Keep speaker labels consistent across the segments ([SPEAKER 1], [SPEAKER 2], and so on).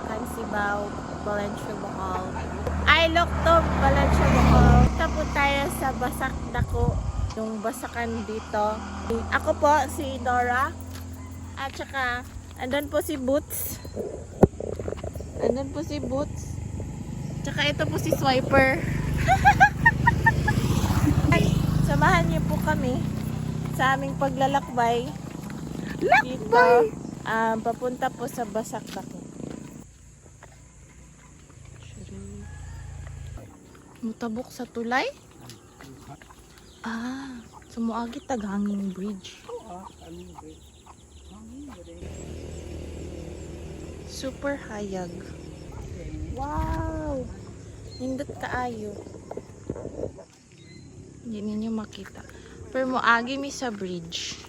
[SPEAKER 1] Kansibaw, Valencia, Bohol. Ay, Loktob, Valencia, Bohol. Punta po tayo sa Basak Dako, yung basakan dito. Ako po, si Dora. At saka, andun po si Boots. Andun po si Boots. Tsaka ito po si Swiper. Samahan niyo po kami sa aming paglalakbay. Dito, papunta po sa Basak Dako. Mutabok sa tulay? Sumuagit taghanging bridge. Super hayag. Wow! Nindot kaayo. Hindi ninyo makita. Pero muagi mi sa bridge.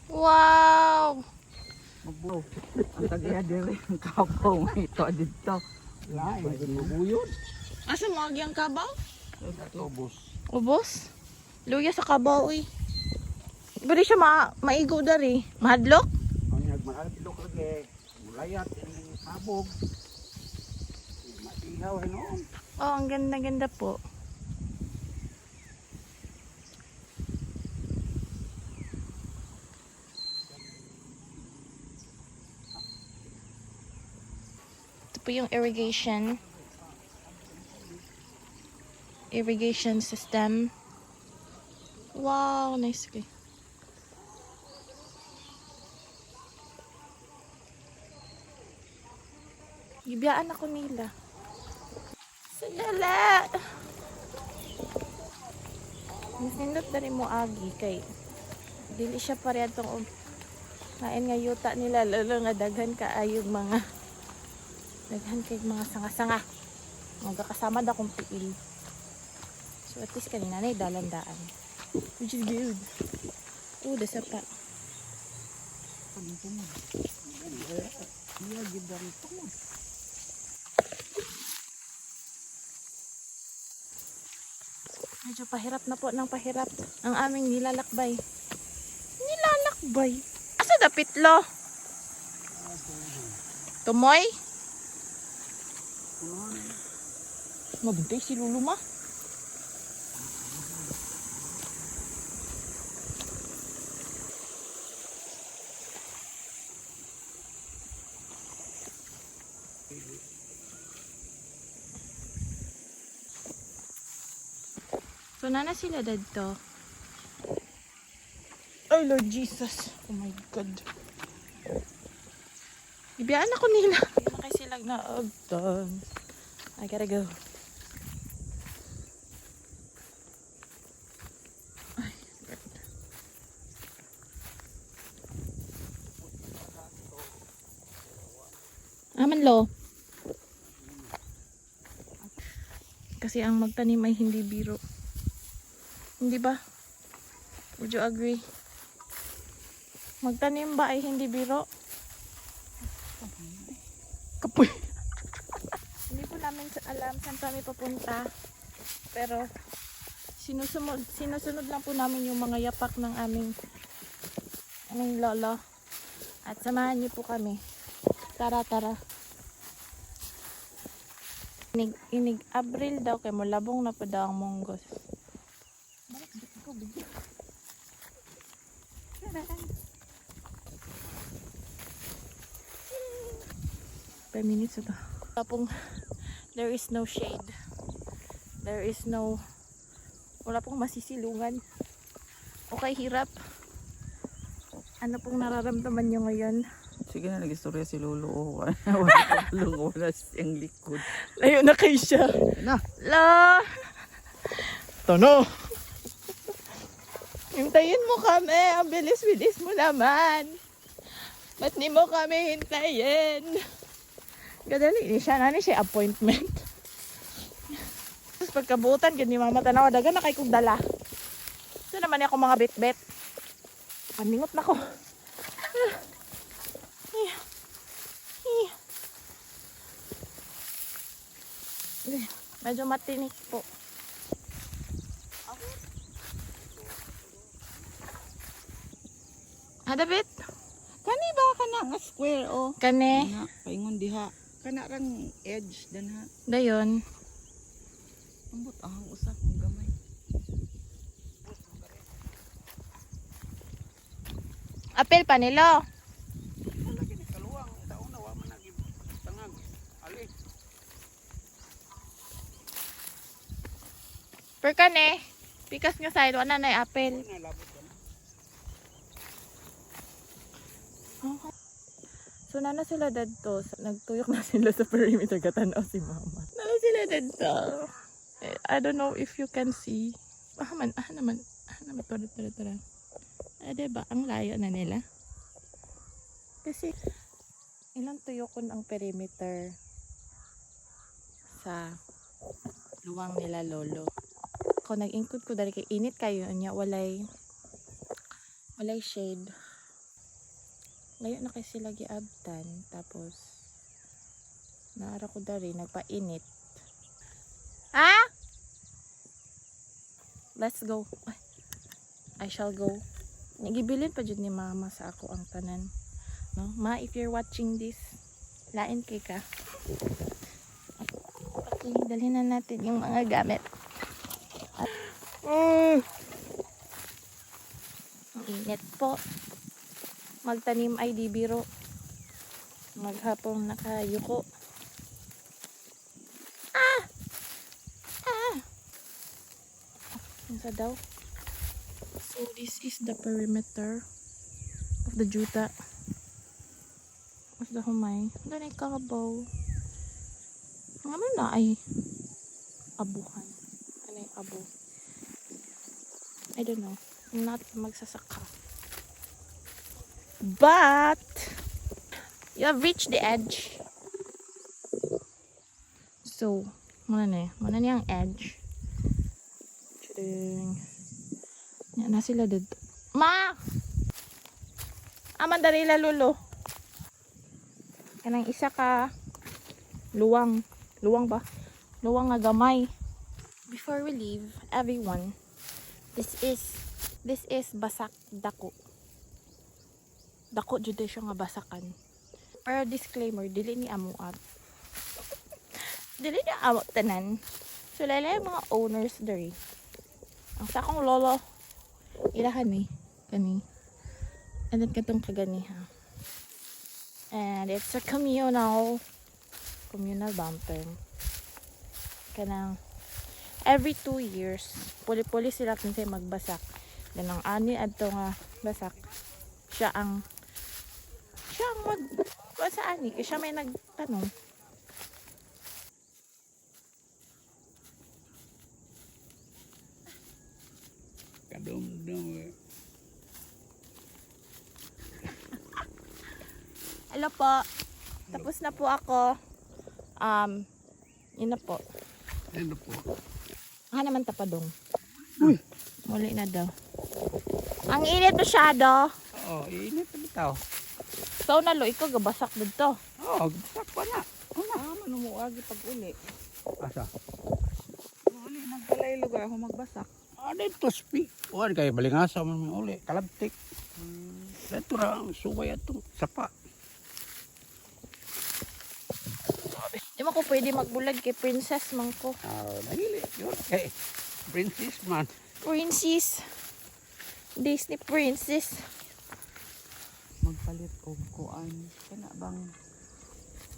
[SPEAKER 1] Wow!
[SPEAKER 2] Mabuo. Ang tagaya dire ang kabaw ito dito. Lain mabuyod.
[SPEAKER 1] Asa muagi ang kabaw?
[SPEAKER 2] Ubos.
[SPEAKER 1] Ubos? Luya sa kabaw uy. Bari siya maigo dari. Mahadlok?
[SPEAKER 2] Ang nagmahadlok lagi. Mulayat ang sabog. Matihaw noon.
[SPEAKER 1] Oh, ang ganda-ganda po. Ito po yung irrigation system. Wow, nice. Okay. Gibiyaan ako nila. Sandala! Nindot na rin mo agi kay dili siya parehas tong ngayon nga yuta nila lalo nga daghan kaayog mga daghan kay mga sanga-sanga. Magkakasama da kong piil. So at least kanina na dalandaan. Which is good. Oh, dasa pa. Medyo pahirap na po ng pahirap ang aming nilalakbay. Nilalakbay? Asa dapitlo? Tumoy? Mabuntay si Lulu ma. So, nana sila dadto. Ay, Lord Jesus. Oh my God. Ibiyaan ako nila. Hindi na kayo silag na agtan. I gotta go. Ay, aman lo. Kasi ang magtanim ay hindi biro. Hindi ba? Would you agree? Magtanim ba ay hindi biro? Kapoy! Hindi po namin alam saan kami papunta. Pero sinusunod lang po namin yung mga yapak ng aming lolo. At samahan niyo po kami. Tara, tara. Inig Abril daw kay mulabong na po daw ang monggos. Balik dito ko bigyan. 5 minutes ito. Tapong there is no shade. There is no wala pong masisilungan. Okay, hirap. Ano pong nararamdaman nyo ngayon?
[SPEAKER 2] Sige na, nag-istorya si Lolo. Wala siyang likod.
[SPEAKER 1] Layo na kayo siya.
[SPEAKER 2] Na!
[SPEAKER 1] La! Tono! Hintayin mo kami. Ang bilis-bilis mo naman. Ba't di mo kami hintayin? Gadali, siya na siya appointment. Tapos pagkabutan, ganyan mama tanaw, dagan na kay kong dala. Ito naman ako mga bit-bit. Paningot na ko. Medyo matinik po. Hadabit.
[SPEAKER 2] Kani ba kana nga square o?
[SPEAKER 1] Kane.
[SPEAKER 2] Kana paingon diha. Kana rang edge dan ha.
[SPEAKER 1] Dayon.
[SPEAKER 2] Ambot ahang usa kung gamay.
[SPEAKER 1] Apel pa nilo.
[SPEAKER 2] Lagi ni kaluwang taon na wa man nagi tangag. Ali.
[SPEAKER 1] Per kane. Pikas nga side wala na apel.
[SPEAKER 2] Nalabot ka na.
[SPEAKER 1] So nana sila dadto, nagtuyok na sila sa perimeter katanaw si mama. Nana sila dadto. I don't know if you can see. Naman, tara. Diba, ang layo na nila. Kasi, ilang tuyokon ang perimeter sa luwang nila lolo. Ako nag-ingkod ko dahil kay init kayo niya, walay shade. Layo na kay sila giabtan, tapos naara ko dari nagpainit. Ha? Let's go. I shall go. Nagibilin pa jud ni mama sa ako ang tanan. No? Ma, if you're watching this, lain kay ka. Okay, dalhin na natin yung mga gamit. Ang init po. Magtanim ay di biro. Maghapong nakayuko. Isa daw. So this is the perimeter of the juta. Mas the humay. Doon ay kakabaw. Ano na ay abuhan. Ano ay abo? I don't know. I'm not magsasaka. But you have reached the edge. So, muna niya ang edge. Yan na sila dito. Ma! Aman darila lulo. Kanang isa ka luwang. Luwang ba? Luwang nga gamay. Before we leave, everyone, this is basak dako. Dako jud siya nga basakan. Or disclaimer, dili ni amuat. Dili ni amo tanan. So lalay mga owners diri. Ang sakong lolo ilahan kani. And then katong kagani ha. And it's a communal bumper. Kanang every 2 years puli-puli sila kinsa magbasak. Then ang ani adto nga basak. Siya ang sa ani kasi siya may nagtanong.
[SPEAKER 2] Kadum-dum.
[SPEAKER 1] Hello po. Tapos na po ako. Yun na po.
[SPEAKER 2] Ano po?
[SPEAKER 1] Naman tapadong. Uy! Muli na daw. Ang init masyado.
[SPEAKER 2] Oo, init na bitaw.
[SPEAKER 1] So nalo, ikaw gabasak dito.
[SPEAKER 2] Oo, gabasak pa na.
[SPEAKER 3] Ano mo agi pag uli?
[SPEAKER 2] Asa?
[SPEAKER 3] Uli, nagkalay lugar ako magbasak.
[SPEAKER 2] Dito speak. Huwag kayo balingasa man may uli. Kalabtik. Dito ra ang subay atong sapa.
[SPEAKER 1] Di mo ko pwede magbulag kay princess man ko.
[SPEAKER 2] Nahili. Yun. Hey, princess man.
[SPEAKER 1] Princess. Disney princess.
[SPEAKER 3] Magpalit og kuan. Kana bang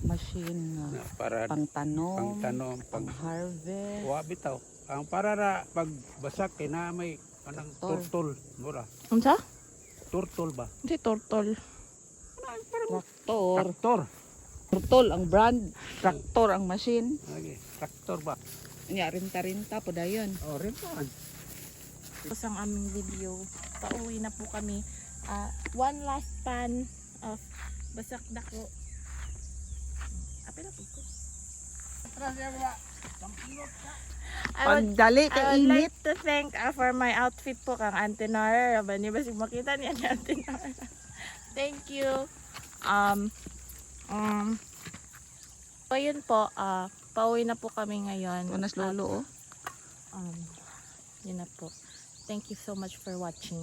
[SPEAKER 3] machine nga
[SPEAKER 2] Para
[SPEAKER 3] pangtanom,
[SPEAKER 2] pangtanom,
[SPEAKER 3] pang-harvest.
[SPEAKER 2] Wa bitaw. Ang para ra pagbasak kay na may anang turtle, mura.
[SPEAKER 1] Unsa?
[SPEAKER 2] Turtle ba?
[SPEAKER 1] Si turtle.
[SPEAKER 3] Traktor.
[SPEAKER 2] Traktor.
[SPEAKER 3] Turtle ang brand. Traktor ang machine.
[SPEAKER 2] Okay. Traktor ba?
[SPEAKER 3] Nya rinta-rinta po dayon.
[SPEAKER 2] Oh, rin man.
[SPEAKER 1] Tapos ang aming video. Pauwi na po kami. One last pan of basak dako. Apil na po ko.
[SPEAKER 3] Pagdali
[SPEAKER 1] I
[SPEAKER 3] kay
[SPEAKER 1] would
[SPEAKER 3] init.
[SPEAKER 1] like to thank for my outfit po kang Antenara. Ba niya ba makita niya ni Antenara? Thank you. So yun po, pauwi na po kami ngayon.
[SPEAKER 3] Unas lolo oh.
[SPEAKER 1] Yun na po. Thank you so much for watching.